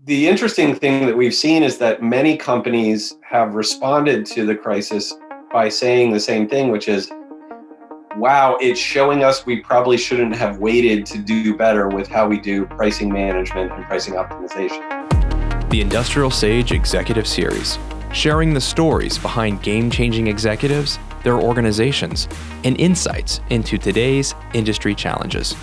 The interesting thing that we've seen is that many companies have responded to the crisis by saying the same thing, which is, wow, it's showing us we probably shouldn't have waited to do better with how we do pricing management and pricing optimization. The IndustrialSage Executive Series, sharing the stories behind game-changing executives, their organizations, and insights into today's industry challenges.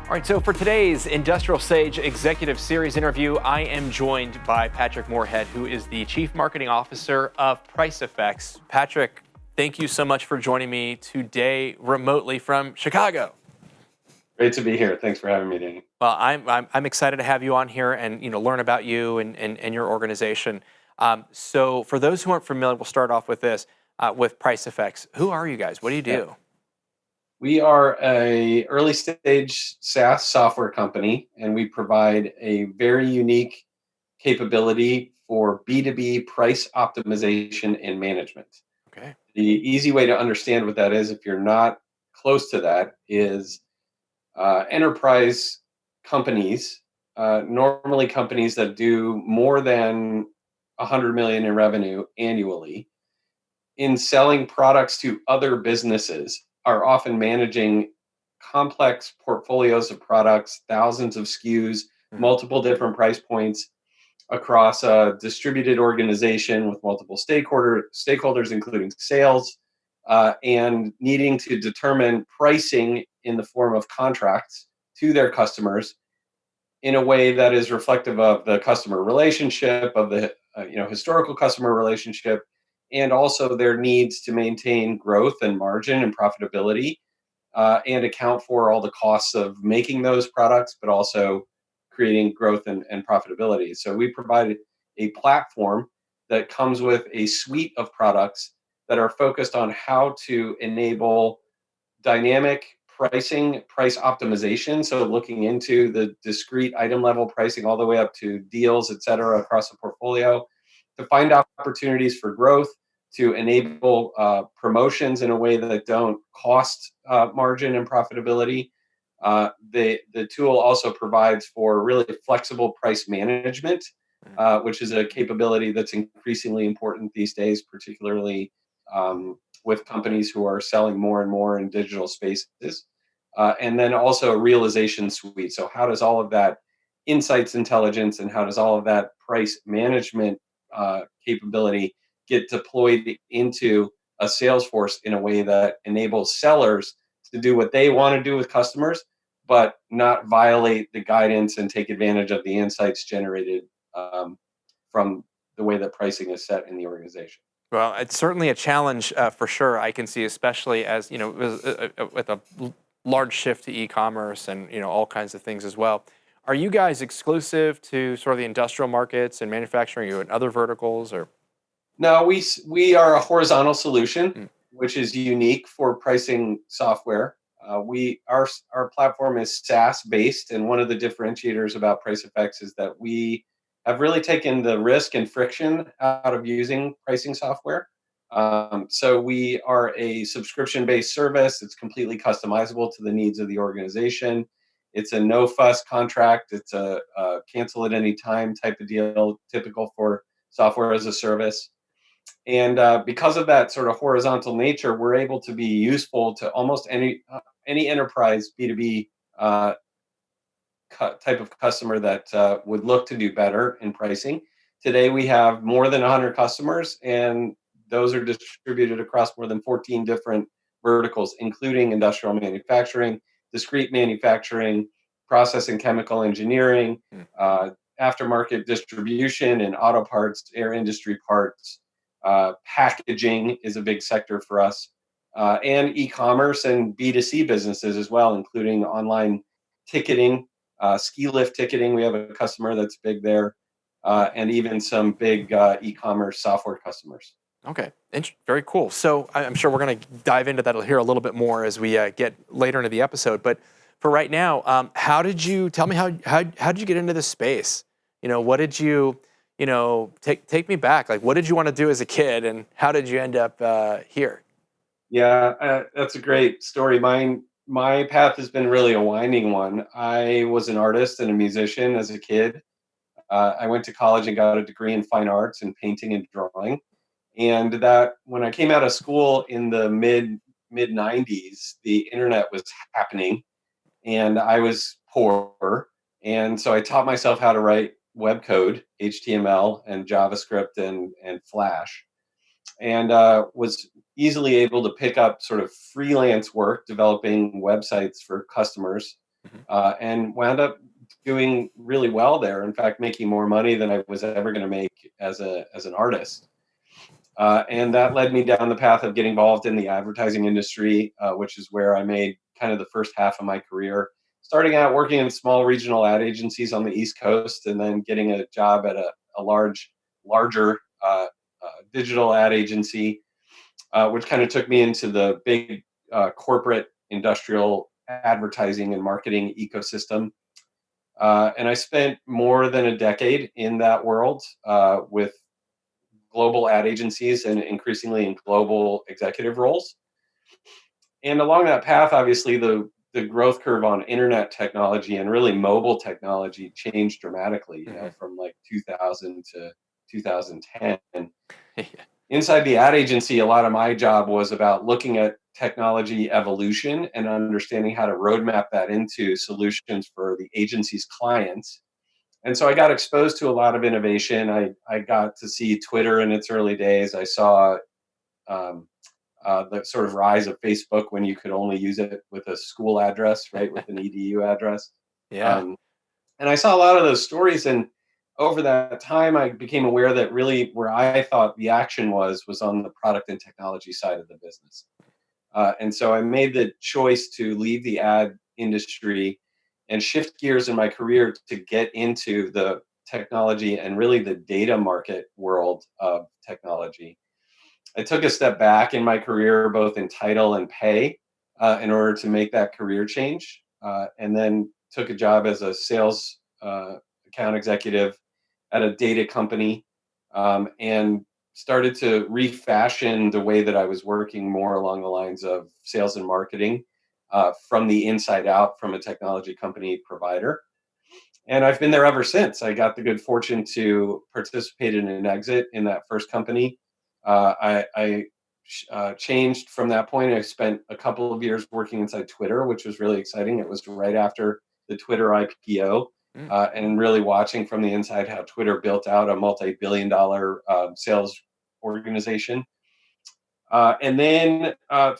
All right, so for today's IndustrialSage Executive Series interview, I am joined by Patrick Moorhead, who is the Chief Marketing Officer of Pricefx. Patrick, thank you so much for joining me today remotely from Chicago. Great to be here. Thanks for having me, Danny. Well, I'm excited to have you on here and learn about you and your organization. So for those who aren't familiar, we'll start off with this with Pricefx. Who are you guys? What do you do? Yeah. We are a early stage SaaS software company, and we provide a very unique capability for B2B price optimization and management. Okay. The easy way to understand what that is, if you're not close to that, is enterprise companies, normally companies that do more than 100 million in revenue annually, in selling products to other businesses, are often managing complex portfolios of products, thousands of SKUs, multiple different price points across a distributed organization with multiple stakeholders, including sales, and needing to determine pricing in the form of contracts to their customers in a way that is reflective of the customer relationship, of the historical customer relationship, and also their needs to maintain growth and margin and profitability, and account for all the costs of making those products, but also creating growth and profitability. So we provide a platform that comes with a suite of products that are focused on how to enable dynamic pricing, price optimization. So looking into the discrete item level pricing all the way up to deals, et cetera, across the portfolio, to find opportunities for growth, to enable promotions in a way that don't cost margin and profitability. The tool also provides for really flexible price management, which is a capability that's increasingly important these days, particularly with companies who are selling more and more in digital spaces. And then also a realization suite. So how does all of that insights intelligence and how does all of that price management capability get deployed into a sales force in a way that enables sellers to do what they want to do with customers, but not violate the guidance and take advantage of the insights generated from the way that pricing is set in the organization. Well, it's certainly a challenge for sure. I can see, especially as with a large shift to e-commerce and all kinds of things as well. Are you guys exclusive to sort of the industrial markets and manufacturing? Are you in other verticals or? No, we are a horizontal solution, which is unique for pricing software. Our platform is SaaS based, and one of the differentiators about Pricefx is that we have really taken the risk and friction out of using pricing software. So we are a subscription-based service. It's completely customizable to the needs of the organization. It's a no-fuss contract. It's a cancel at any time type of deal, typical for software as a service. And because of that sort of horizontal nature, we're able to be useful to almost any enterprise B2B type of customer that would look to do better in pricing. Today, we have more than 100 customers, and those are distributed across more than 14 different verticals, including industrial manufacturing, discrete manufacturing, process and chemical engineering, aftermarket distribution and auto parts, air industry parts. Packaging is a big sector for us, and e-commerce and B2C businesses as well, including online ticketing, ski lift ticketing. We have a customer that's big there, and even some big e-commerce software customers. Okay, very cool. So I'm sure we're going to dive into that here a little bit more as we get later into the episode. But for right now, how did you get into this space? What did you take me back. Like, what did you want to do as a kid, and how did you end up here? Yeah, that's a great story. Mine my path has been really a winding one. I was an artist and a musician as a kid. I went to college and got a degree in fine arts and painting and drawing. And that when I came out of school in the mid 90s, the internet was happening, and I was poor, and so I taught myself how to write web code, HTML and JavaScript and Flash, and was easily able to pick up sort of freelance work developing websites for customers, Mhm. and wound up doing really well there. In fact, making more money than I was ever going to make as an artist. And that led me down the path of getting involved in the advertising industry, which is where I made kind of the first half of my career. Starting out working in small regional ad agencies on the East Coast, and then getting a job at a larger digital ad agency, which kind of took me into the big corporate industrial advertising and marketing ecosystem. And I spent more than a decade in that world, with global ad agencies and increasingly in global executive roles. And along that path, obviously, the growth curve on internet technology and really mobile technology changed dramatically, Mhm. from like 2000 to 2010. Yeah. Inside the ad agency, a lot of my job was about looking at technology evolution and understanding how to roadmap that into solutions for the agency's clients. And so I got exposed to a lot of innovation. I got to see Twitter in its early days. I saw um, the sort of rise of Facebook when you could only use it with a school address, right, with an edu address. Yeah. Um, and I saw a lot of those stories. And over that time, I became aware that really where I thought the action was on the product and technology side of the business. And so I made the choice to leave the ad industry and shift gears in my career to get into the technology and really the data market world of technology. I took a step back in my career, both in title and pay, in order to make that career change, and then took a job as a sales account executive at a data company, and started to refashion the way that I was working more along the lines of sales and marketing, from the inside out from a technology company provider. And I've been there ever since. I got the good fortune to participate in an exit in that first company. I changed from that point. I spent a couple of years working inside Twitter, which was really exciting. It was right after the Twitter IPO, Mm. and really watching from the inside how Twitter built out a multi-billion-dollar sales organization. And then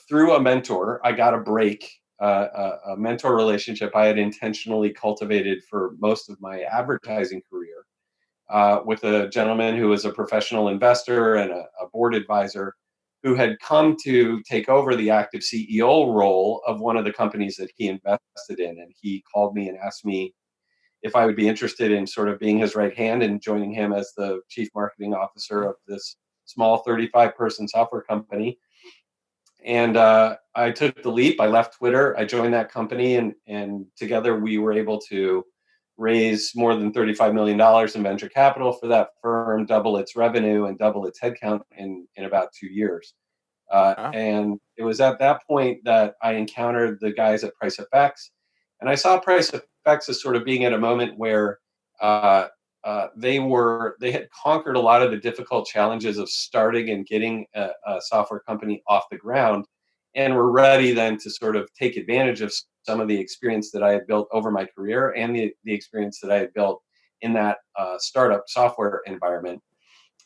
through a mentor, I got a break, a mentor relationship I had intentionally cultivated for most of my advertising career, with a gentleman who was a professional investor and a board advisor who had come to take over the active CEO role of one of the companies that he invested in. And he called me and asked me if I would be interested in sort of being his right hand and joining him as the chief marketing officer Mm. of this small 35-person software company. And I took the leap. I left Twitter. I joined that company, and together we were able to raise more than $35 million in venture capital for that firm, double its revenue, and double its headcount in about 2 years. Wow. And it was at that point that I encountered the guys at PriceFX, and I saw PriceFX as sort of being at a moment where uh, they had conquered a lot of the difficult challenges of starting and getting a software company off the ground, and were ready then to sort of take advantage of some of the experience that I had built over my career and the experience that I had built in that startup software environment.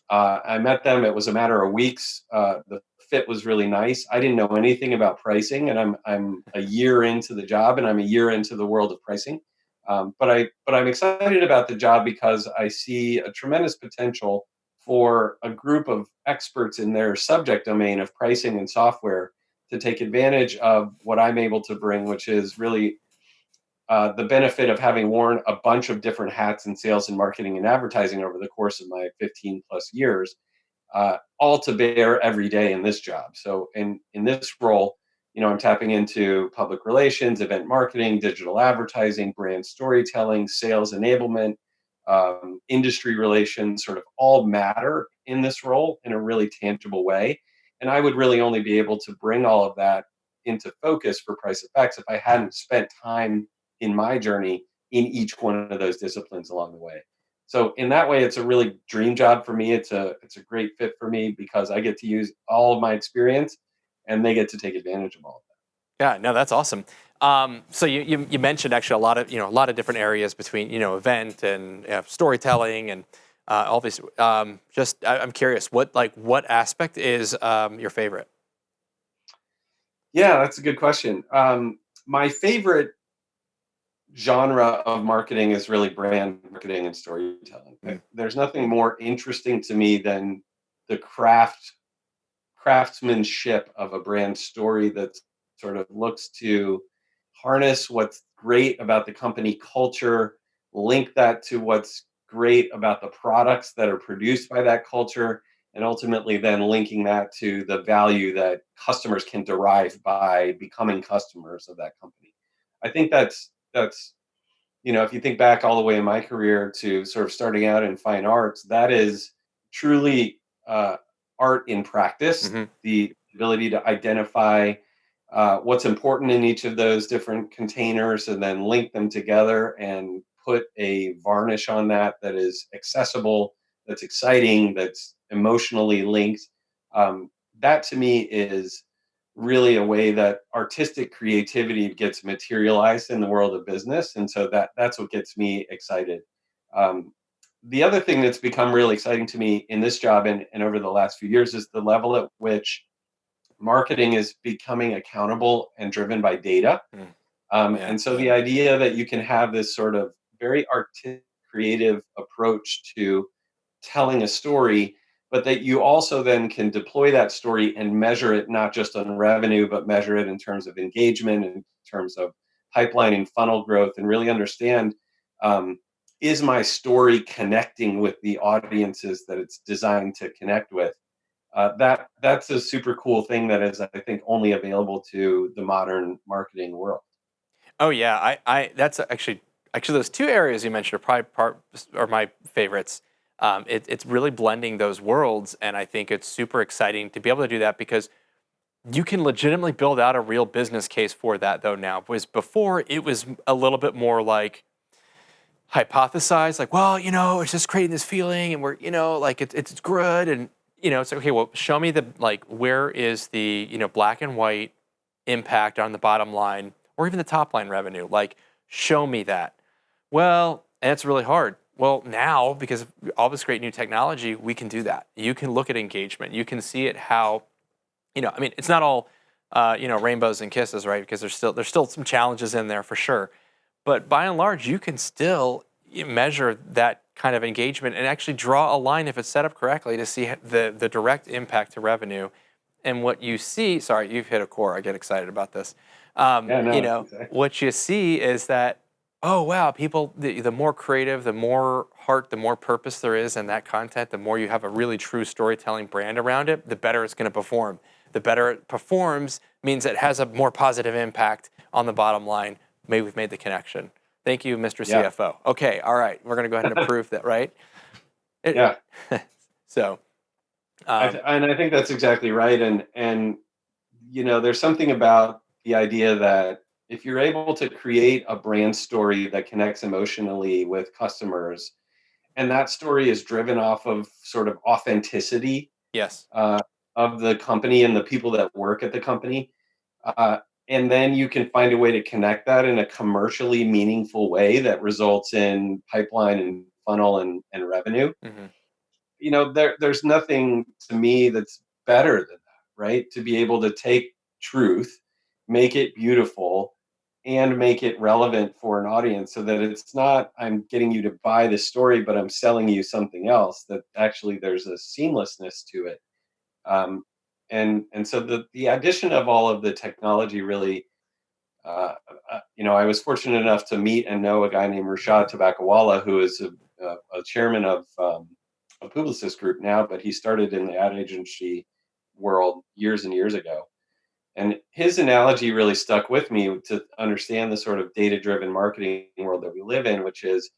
I met them. It was a matter of weeks. The fit was really nice. I didn't know anything about pricing, and I'm a year into the job, and I'm a year into the world of pricing. But I'm excited about the job because I see a tremendous potential for a group of experts in their subject domain of pricing and software to take advantage of what I'm able to bring, which is really the benefit of having worn a bunch of different hats in sales and marketing and advertising over the course of my 15 plus years, all to bear every day in this job. So in this role, I'm tapping into public relations, event marketing, digital advertising, brand storytelling, sales enablement, industry relations, sort of all matter in this role in a really tangible way. And I would really only be able to bring all of that into focus for PriceFX if I hadn't spent time in my journey in each one of those disciplines along the way. So in that way, it's a really dream job for me. It's a great fit for me because I get to use all of my experience, and they get to take advantage of all of Yeah, no, that's awesome. So you mentioned actually a lot of different areas between event and storytelling and all these. I'm curious, what aspect is your favorite? Yeah, that's a good question. My favorite genre of marketing is really brand marketing and storytelling. Mm. There's nothing more interesting to me than the craftsmanship of a brand story that sort of looks to harness what's great about the company culture, link that to what's great about the products that are produced by that culture, and ultimately then linking that to the value that customers can derive by becoming customers of that company. I think that's if you think back all the way in my career to sort of starting out in fine arts, that is truly art in practice. Hmm. The ability to identify what's important in each of those different containers and then link them together and put a varnish on that is accessible, that's exciting, that's emotionally linked. That to me is really a way that artistic creativity gets materialized in the world of business, and so that's what gets me excited. Um, the other thing that's become really exciting to me in this job and over the last few years is the level at which marketing is becoming accountable and driven by data. Mm. Yeah. And so the idea that you can have this sort of very artistic, creative approach to telling a story, but that you also then can deploy that story and measure it not just on revenue, but measure it in terms of engagement, in terms of pipeline and funnel growth, and really understand, um, is my story connecting with the audiences that it's designed to connect with? That's a super cool thing that is, I think, only available to the modern marketing world. Oh yeah, I that's actually those two areas you mentioned are probably are my favorites. It's really blending those worlds, and I think it's super exciting to be able to do that because you can legitimately build out a real business case for that. Though now, was before it was a little bit more like hypothesize, like, well, it's just creating this feeling, and we're, like it's good, and it's like, okay. Well, show me the where is the black and white impact on the bottom line or even the top line revenue? Like, show me that. Well, and it's really hard. Well, now because of all this great new technology, we can do that. You can look at engagement. You can see it how, I mean, it's not all, rainbows and kisses, right? Because there's still some challenges in there for sure. But by and large, you can still measure that kind of engagement and actually draw a line if it's set up correctly to see the direct impact to revenue. And what you see, sorry, you've hit a core. I get excited about this. Yeah, no, exactly. What you see is that, oh, wow, people, the more creative, the more heart, the more purpose there is in that content, the more you have a really true storytelling brand around it, the better it's going to perform. The better it performs means it has a more positive impact on the bottom line. Maybe we've made the connection. Thank you, Mr. Yeah, CFO. Okay, all right, we're going to go ahead and approve that, right? It, yeah. so, um, And I think that's exactly right. And there's something about the idea that if you're able to create a brand story that connects emotionally with customers, and that story is driven off of sort of authenticity yes. uh, of the company and the people that work at the company, uh, and then you can find a way to connect that in a commercially meaningful way that results in pipeline and funnel and revenue. Hmm. There's nothing to me that's better than that, right? To be able to take truth, make it beautiful, and make it relevant for an audience so that it's not I'm getting you to buy this story, but I'm selling you something else, that actually there's a seamlessness to it. um, and so the addition of all of the technology really, I was fortunate enough to meet and know a guy named Rashad Tabakawala, who is a chairman of a Publicis group now, but he started in the ad agency world years and years ago. And his analogy really stuck with me to understand the sort of data driven marketing world that we live in, which is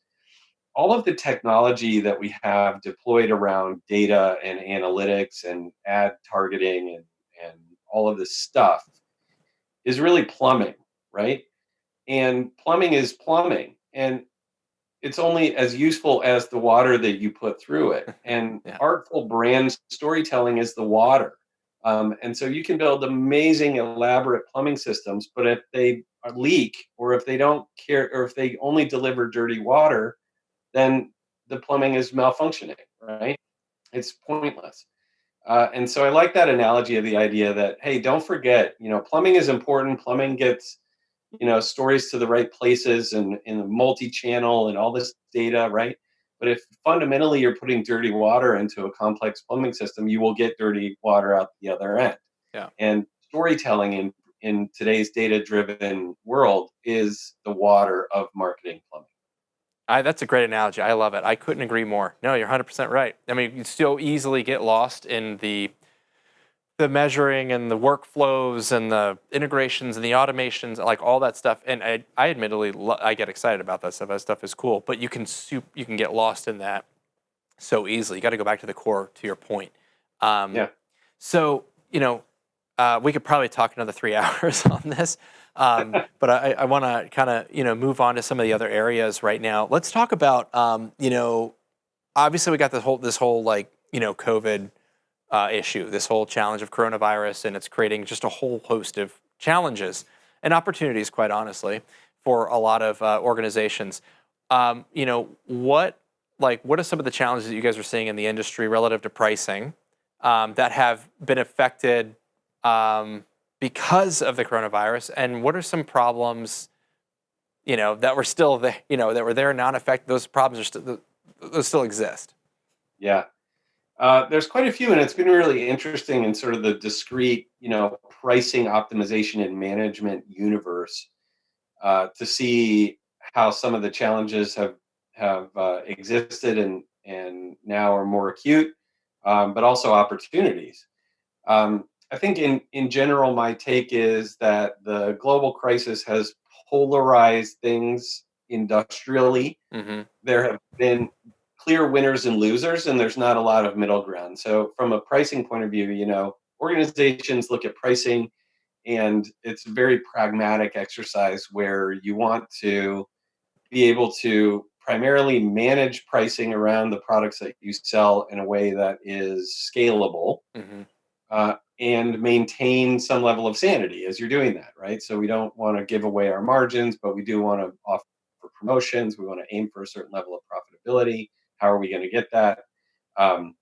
all of the technology that we have deployed around data and analytics and ad targeting and all of this stuff is really plumbing, right? And plumbing is plumbing, and it's only as useful as the water that you put through it. And Yeah. artful brand storytelling is the water. And so you can build amazing, elaborate plumbing systems, but if they leak, or if they don't care, or if they only deliver dirty water, then the plumbing is malfunctioning, right? It's pointless. And so I like that analogy of the idea that, hey, don't forget, plumbing is important. Plumbing gets, stories to the right places and in the multi-channel and all this data, right? But if fundamentally you're putting dirty water into a complex plumbing system, you will get dirty water out the other end. Yeah. And storytelling in today's data-driven world is the water of marketing plumbing. That's a great analogy. I love it. I couldn't agree more. No, you're 100% right. I mean, you so easily get lost in the measuring and the workflows and the integrations and the automations, like all that stuff. And I admittedly, I get excited about that stuff. That stuff is cool. But you can get lost in that so easily. You got to go back to the core. To your point. Yeah. So we could probably talk another 3 hours on this. But I want to kind of move on to some of the other areas right now. Let's talk about obviously we got this whole like COVID issue, this whole challenge of coronavirus, and it's creating just a whole host of challenges and opportunities, quite honestly, for a lot of organizations. What are some of the challenges that you guys are seeing in the industry relative to pricing that have been affected because of the coronavirus, and what are some problems that were still there, that were there not affected? Those problems are those still exist. Yeah. There's quite a few, and it's been really interesting in sort of the discrete, pricing optimization and management universe, to see how some of the challenges have existed and now are more acute, but also opportunities. I think in general, my take is that the global crisis has polarized things industrially. Mm-hmm. There have been clear winners and losers, and there's not a lot of middle ground. So from a pricing point of view, organizations look at pricing, and it's a very pragmatic exercise where you want to be able to primarily manage pricing around the products that you sell in a way that is scalable, Mm-hmm. and maintain some level of sanity as you're doing that, right? So we don't want to give away our margins, but we do want to offer promotions. We want to aim for a certain level of profitability. How are we going to get that? Um,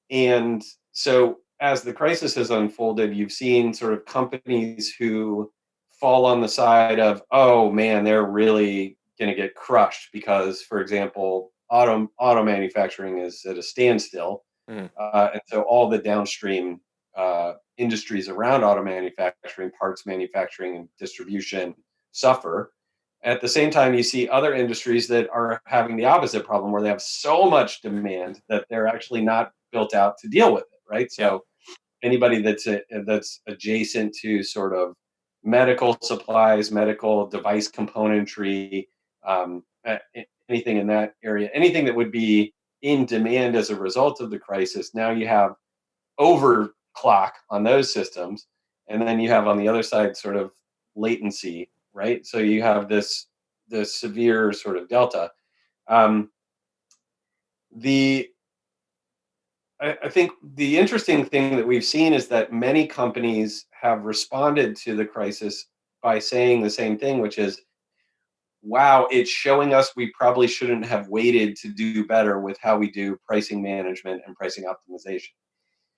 and so as the crisis has unfolded, you've seen sort of companies who fall on the side of, oh man, they're really going to get crushed because, for example, auto manufacturing is at a standstill, Mm-hmm. and so all the downstream industries around auto manufacturing, parts manufacturing, and distribution suffer. At the same time, you see other industries that are having the opposite problem, where they have so much demand that they're actually not built out to deal with it, right? Yeah. So anybody that's adjacent to sort of medical supplies, medical device componentry, anything in that area, anything that would be in demand as a result of the crisis, now you have overclock on those systems, and then you have on the other side sort of latency, right? So you have this severe sort of delta. Um, the I think the interesting thing that we've seen is that many companies have responded to the crisis by saying the same thing, which is, wow, it's showing us we probably shouldn't have waited to do better with how we do pricing management and pricing optimization.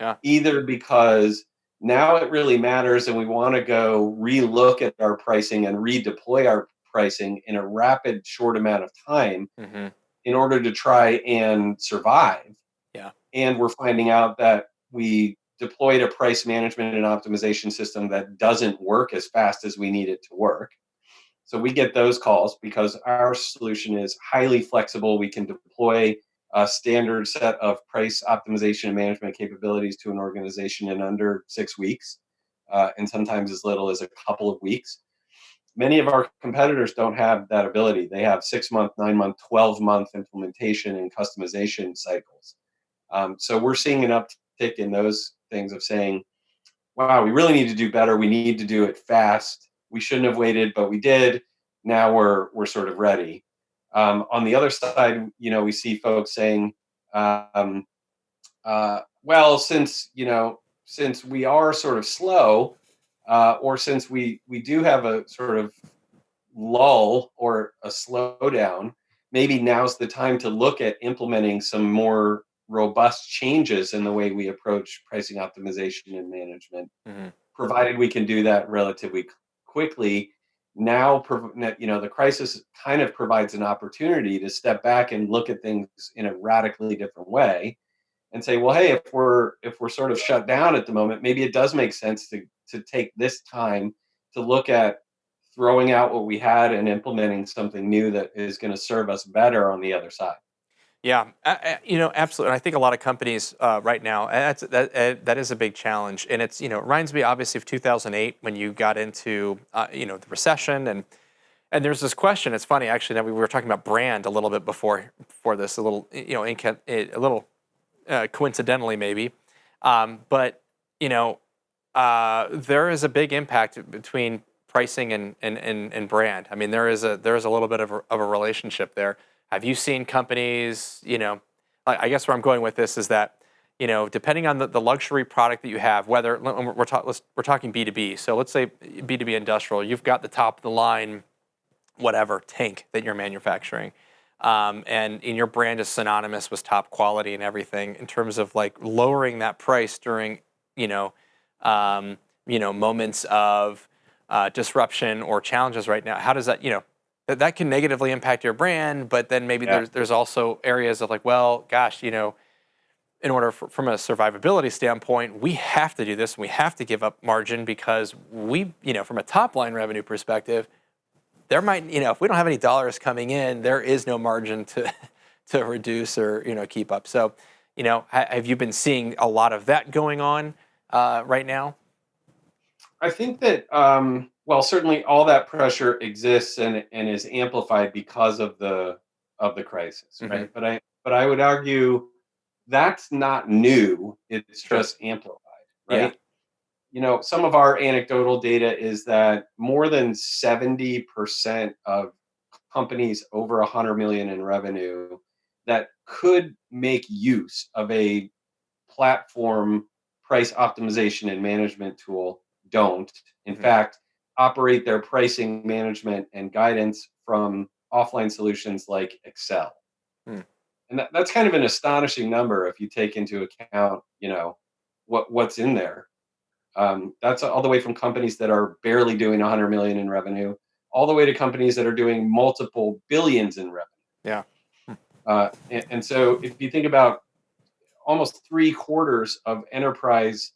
Yeah. Either because now it really matters and we want to go relook at our pricing and redeploy our pricing in a rapid, short amount of time Mm-hmm. in order to try and survive. Yeah. And we're finding out that we deployed a price management and optimization system that doesn't work as fast as we need it to work. So we get those calls because our solution is highly flexible. We can deploy a standard set of price optimization and management capabilities to an organization in under 6 weeks, and sometimes as little as a couple of weeks. Many of our competitors don't have that ability. They have 6-month, 9-month, 12-month implementation and customization cycles. So we're seeing an uptick in those things of saying, wow, we really need to do better. We need to do it fast. We shouldn't have waited, but we did. Now we're sort of ready. On the other side, we see folks saying, um, well, since we are sort of slow, or since we do have a sort of lull or a slowdown, maybe now's the time to look at implementing some more robust changes in the way we approach pricing optimization and management, Hmm. provided we can do that relatively quickly. Now, the crisis kind of provides an opportunity to step back and look at things in a radically different way and say, well, hey, if we're sort of shut down at the moment, maybe it does make sense to take this time to look at throwing out what we had and implementing something new that is going to serve us better on the other side. Yeah, absolutely. And I think a lot of companies right now, that is a big challenge. And it reminds me obviously of 2008 when you got into, the recession. And there's this question. It's funny, actually, that we were talking about brand a little bit before this, a little, coincidentally maybe. But, there is a big impact between pricing and brand. I mean, there is a little bit of a relationship there. Have you seen companies, I guess where I'm going with this is that, depending on the luxury product that you have, whether we're talking B2B. So let's say B2B industrial, you've got the top of the line, whatever tank that you're manufacturing. And your brand is synonymous with top quality and everything in terms of like lowering that price during, moments of disruption or challenges right now. How does that, that can negatively impact your brand, but then maybe Yeah. there's also areas of like, well, gosh, in order from a survivability standpoint, we have to do this and we have to give up margin because from a top line revenue perspective, there might, if we don't have any dollars coming in, there is no margin to to reduce or keep up. So, have you been seeing a lot of that going on right now? I think that, well, certainly all that pressure exists and is amplified because of the crisis, Hmm. right? But I would argue that's not new. It's Sure. just amplified, Yeah. right? Some of our anecdotal data is that more than 70% of companies over 100 million in revenue that could make use of a platform price optimization and management tool don't. In Hmm. fact, operate their pricing management and guidance from offline solutions like Excel. Hmm. And that's kind of an astonishing number if you take into account, what's in there. That's all the way from companies that are barely doing 100 million in revenue, all the way to companies that are doing multiple billions in revenue. Yeah. Hmm. And so, if you think about almost three quarters of enterprise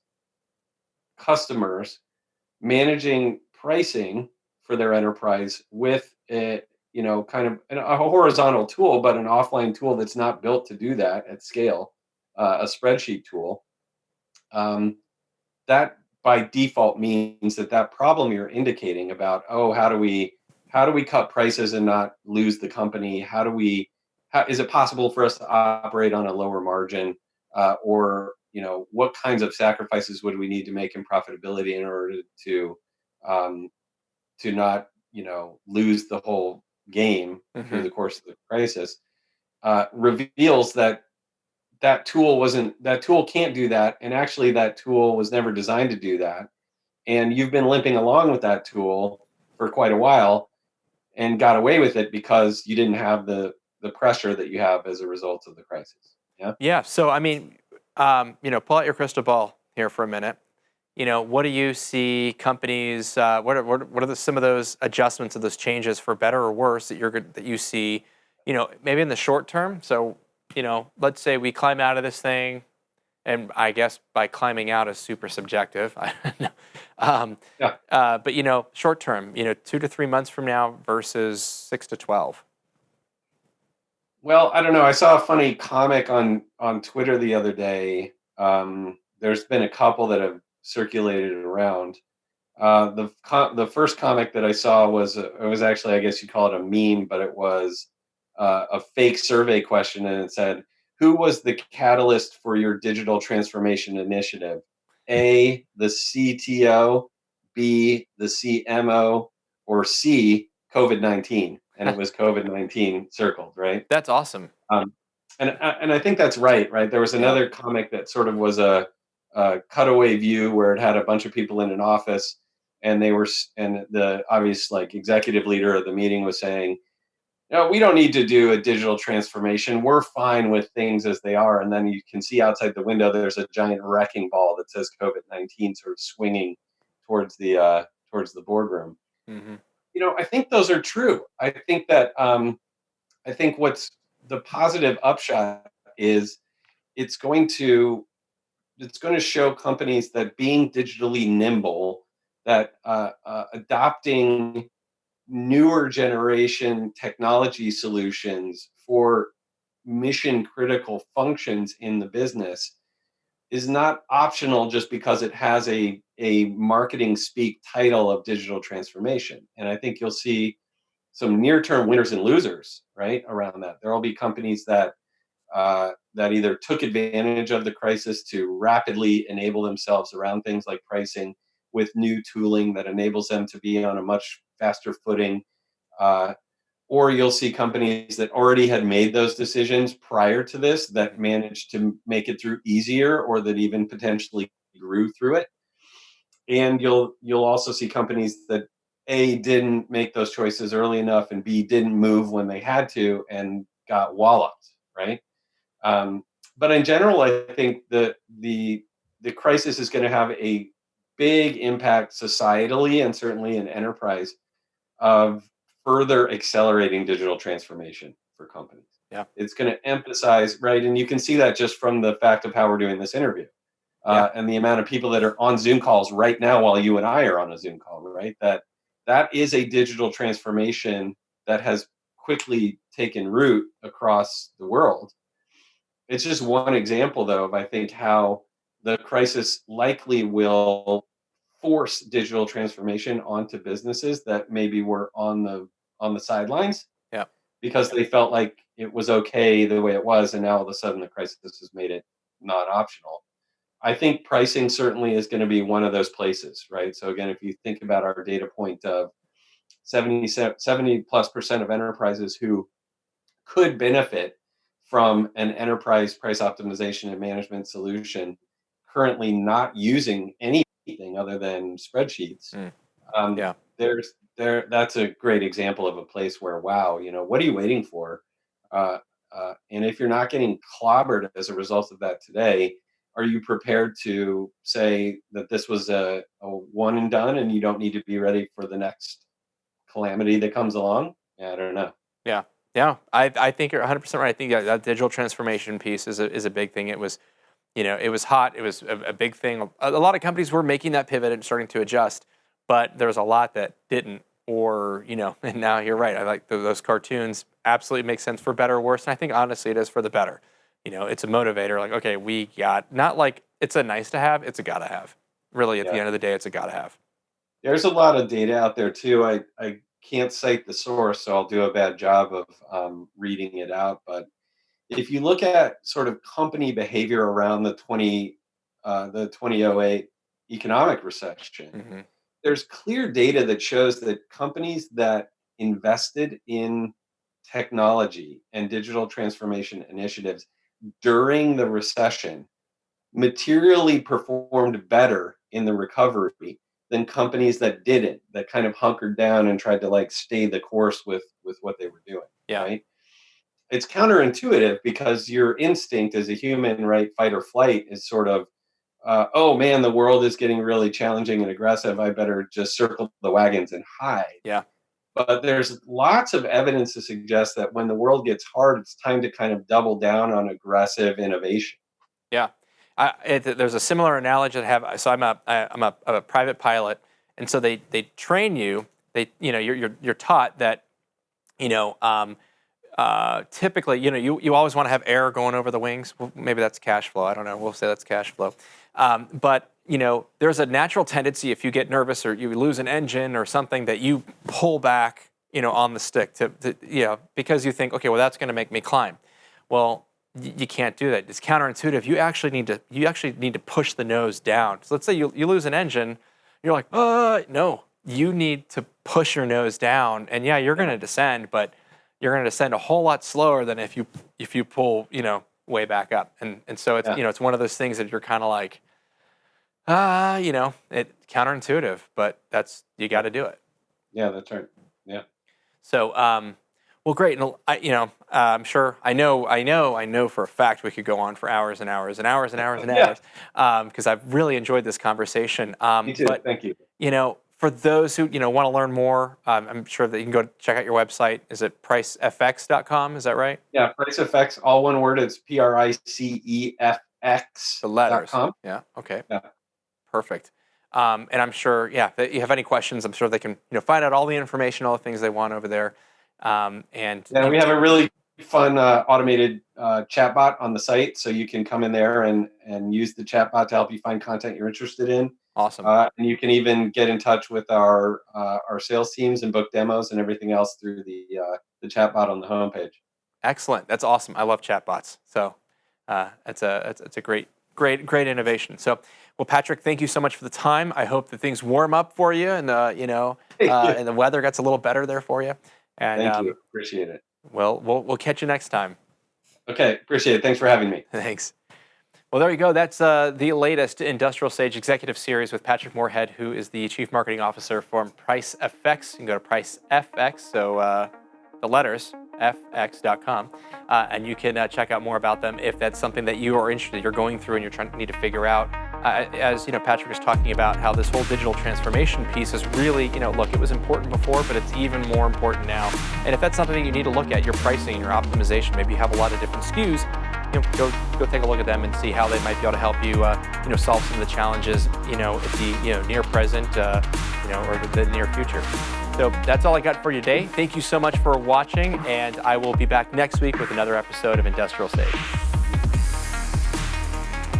customers managing pricing for their enterprise with kind of a horizontal tool, but an offline tool that's not built to do that at scale, a spreadsheet tool. That by default means that problem you're indicating about, oh, how do we cut prices and not lose the company? How is it possible for us to operate on a lower margin, or what kinds of sacrifices would we need to make in profitability in order um, to not lose the whole game through Hmm. the course of the crisis, reveals that tool can't do that, and actually that tool was never designed to do that, and you've been limping along with that tool for quite a while and got away with it because you didn't have the pressure that you have as a result of the crisis. Yeah. Yeah. So, I mean, pull out your crystal ball here for a minute. What do you see companies? What are some of those adjustments of those changes for better or worse that you see? Maybe in the short term. So, let's say we climb out of this thing, and I guess by climbing out is super subjective. I don't know. Yeah. But short term, 2 to 3 months from now versus 6 to 12. Well, I don't know. I saw a funny comic on Twitter the other day. There's been a couple that have circulated around. The first comic that I saw it was actually, I guess you call it a meme, but it was a fake survey question, and it said, "Who was the catalyst for your digital transformation initiative?" A, the CTO, B, the CMO, or C, COVID-19. And it was COVID-19 circled, right? That's awesome. Um, and I think that's right, right? There was Yeah. another comic that sort of was a cutaway view where it had a bunch of people in an office, and and the obvious like executive leader of the meeting was saying, no, we don't need to do a digital transformation. We're fine with things as they are. And then you can see outside the window, there's a giant wrecking ball that says COVID-19 sort of swinging towards the boardroom. Hmm. I think those are true. I think what's the positive upshot is it's going to it's going to show companies that being digitally nimble, that adopting newer generation technology solutions for mission critical functions in the business is not optional just because it has a marketing speak title of digital transformation. And I think you'll see some near term winners and losers right around that. There will be companies that either took advantage of the crisis to rapidly enable themselves around things like pricing with new tooling that enables them to be on a much faster footing. Uh, or you'll see companies that already had made those decisions prior to this that managed to make it through easier or that even potentially grew through it. And you'll also see companies that A, didn't make those choices early enough, and B, didn't move when they had to and got walloped, right? Um, but in general, I think the crisis is going to have a big impact societally and certainly in enterprise of further accelerating digital transformation for companies. Yeah. It's going to emphasize, right, and you can see that just from the fact of how we're doing this interview. Yeah. And the amount of people that are on Zoom calls right now while you and I are on a Zoom call, right? That is a digital transformation that has quickly taken root across the world. It's just one example, though, of I think how the crisis likely will force digital transformation onto businesses that maybe were on the sidelines Yeah. because they felt like it was okay the way it was, and now all of a sudden the crisis has made it not optional. I think pricing certainly is going to be one of those places, right? So again, if you think about our data point of 70 plus percent of enterprises who could benefit from an enterprise price optimization and management solution currently not using anything other than spreadsheets. Mm. um, Yeah. that's a great example of a place where, wow, what are you waiting for? uh, and if you're not getting clobbered as a result of that today, are you prepared to say that this was a one and done and you don't need to be ready for the next calamity that comes along? Yeah, I don't know. Yeah, yeah. I think you're 100% right. I think that digital transformation piece is a big thing. It was, it was hot. It was a big thing. A lot of companies were making that pivot and starting to adjust, but there was a lot that didn't. Or and now you're right. I like those cartoons. Absolutely makes sense for better or worse. And I think honestly, it is for the better. It's a motivator. Like, okay, we got not like it's a nice to have. It's a gotta have. Really, at the Yeah. end of the day, it's a gotta have. There's a lot of data out there too. I can't cite the source, so I'll do a bad job of reading it out. But if you look at sort of company behavior around the 2008 economic recession, Hmm. there's clear data that shows that companies that invested in technology and digital transformation initiatives during the recession materially performed better in the recovery than companies that didn't, that kind of hunkered down and tried to like stay the course with what they were doing, Yeah. right? It's counterintuitive because your instinct as a human, right, fight or flight, is sort of oh man, the world is getting really challenging and aggressive, I better just circle the wagons and hide. Yeah. But there's lots of evidence to suggest that when the world gets hard, it's time to kind of double down on aggressive innovation. Yeah, there's a similar analogy that I have. So I'm a private pilot, and so they train you. You're taught that you know typically you always want to have air going over the wings. Well, maybe that's cash flow. I don't know. We'll say that's cash flow. But there's a natural tendency if you get nervous or you lose an engine or something that you pull back on the stick to because you think, okay, well that's going to make me climb. Well, you can't do that. It's counterintuitive. You actually need to push the nose down. So let's say you lose an engine, you're like, no. You need to push your nose down, and yeah, you're going to descend, but you're going to descend a whole lot slower than if you pull, way back up. And so it's it's one of those things that you're kind of like, it's counterintuitive, but you got to do it. Yeah, that's right. Yeah. So, well, great. And I'm sure, I know for a fact we could go on for hours and hours and hours and hours and hours, because I've really enjoyed this conversation. Me too. But, thank you. For those who, want to learn more, I'm sure that you can go check out your website. Is it pricefx.com? Is that right? Yeah, Pricefx, all one word. It's PRICEFX. The letters. .com. Yeah. Okay. Yeah. Perfect. And I'm sure, if you have any questions, I'm sure they can, find out all the information, all the things they want over there. And we have a really fun automated chatbot on the site, so you can come in there and use the chatbot to help you find content you're interested in. Awesome. And you can even get in touch with our sales teams and book demos and everything else through the chatbot on the homepage. Excellent. That's awesome. I love chatbots. So it's a great innovation. So, well, Patrick, thank you so much for the time. I hope that things warm up for you, and and the weather gets a little better there for you. And thank you. Appreciate it. Well, we'll catch you next time. Okay. Appreciate it. Thanks for having me. Thanks. Well, there you go. That's the latest Industrial Sage Executive Series with Patrick Moorhead, who is the Chief Marketing Officer from Pricefx. You can go to Pricefx, so the letters, fx.com, and you can check out more about them if that's something that you are interested, you're going through and you're need to figure out. As Patrick was talking about how this whole digital transformation piece is really, look, it was important before, but it's even more important now. And if that's something that you need to look at, your pricing and your optimization, maybe you have a lot of different SKUs, go take a look at them and see how they might be able to help you, solve some of the challenges, at the near present, or the near future. So that's all I got for you today. Thank you so much for watching, and I will be back next week with another episode of Industrial Sage.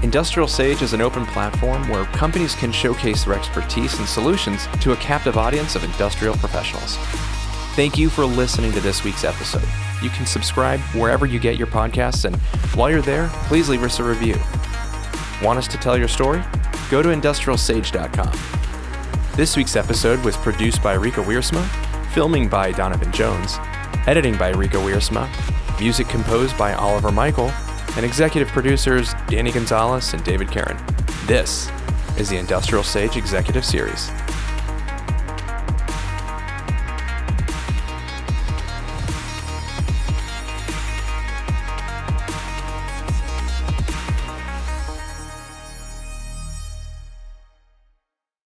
Industrial Sage is an open platform where companies can showcase their expertise and solutions to a captive audience of industrial professionals. Thank you for listening to this week's episode. You can subscribe wherever you get your podcasts, and while you're there, please leave us a review. Want us to tell your story? Go to IndustrialSage.com. This week's episode was produced by Rika Wiersma, filming by Donovan Jones, editing by Rika Wiersma, music composed by Oliver Michael, and executive producers Danny Gonzalez and David Karen. This is the Industrial Sage Executive Series.